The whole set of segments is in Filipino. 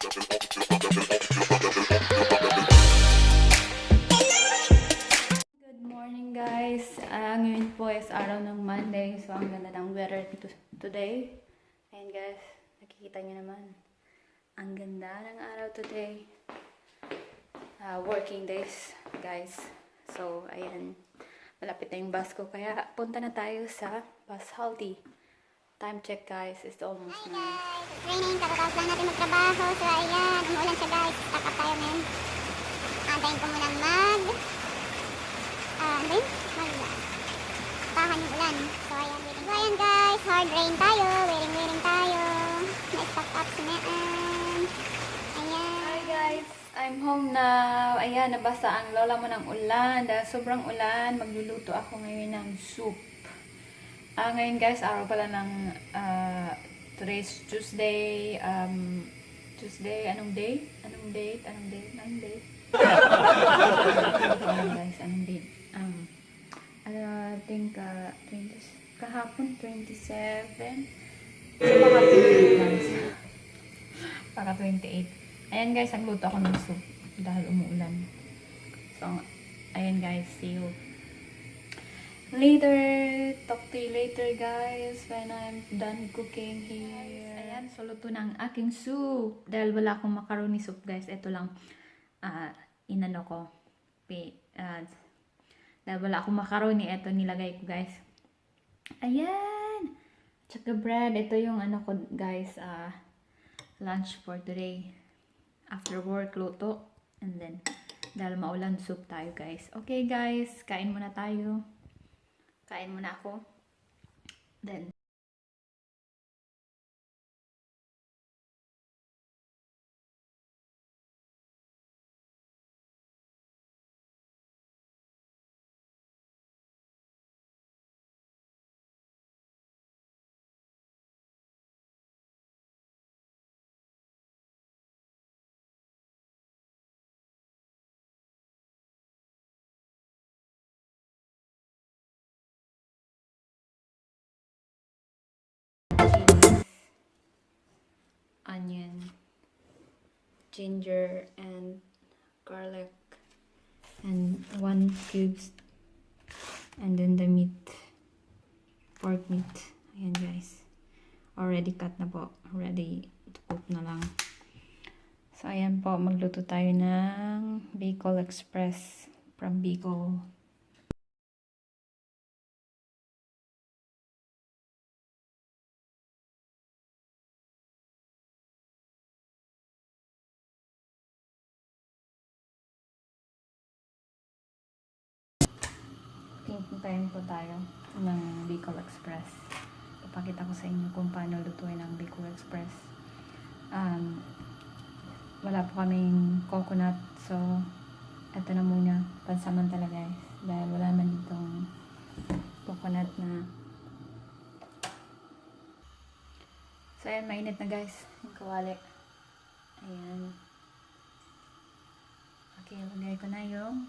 Good morning guys. Ngayon po is araw ng Monday. So ang ganda ng weather today. Ayan guys, nakikita niyo naman. Ang ganda ng araw today. Working days guys. So ayan, malapit na yung bus ko. Kaya punta na tayo sa bus halty. Time check guys, it's almost 9. Hi guys, it's raining. Kakatapos lang natin magtrabaho. So ayan, umuulan siya guys. Stack up tayo ngayon. Antayin ko muna tahan yung ulan. So ayan, waiting. So ayan guys, hard rain tayo. Waiting tayo. Na-stack up sinaan. Ayan. Hi guys, I'm home now. Ayan, nabasa ang lola mo ng ulan. Dahil sobrang ulan, magluluto ako ngayon ng soup. Ngayon guys, araw pala ng today's Tuesday. Tuesday, anong date? Anong date? Guys, anong date? I think 20, kahapon 27. So baka 28 guys. Baka 28. Ayan guys, nagluto ako ng soup dahil umuulan. So, ayan guys, see you later. Talk to you later guys when I'm done cooking here. Ayan, so luto na ang aking soup. Dahil wala akong macaroni soup guys. Ito lang inano ko. Dahil wala akong macaroni, ito nilagay ko guys. Ayan. Tsaka bread. Ito yung ano ko guys. Lunch for today. After work, luto. And then, dahil maulan, soup tayo guys. Okay guys, kain muna tayo. Kain muna ako. Then, cheese, onion, ginger, and garlic, and 1 cubes, and then the meat, pork meat. Ayan guys, already cut na po, ready to cook na lang. So ayan po, magluto tayo ng Bicol Express from Bicol. Hintayin po tayo ng Bicol Express. Ipakita ko sa inyo kung paano lutuin ang Bicol Express. Wala po kaming coconut, so ito na muna, pansamantala guys. Dahil wala man ditong coconut na. So ayan, mainit na guys yung kawali. Ayan. Okay, lagay ko na yung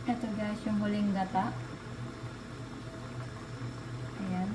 Ito guys, yung huling gata. Ayan.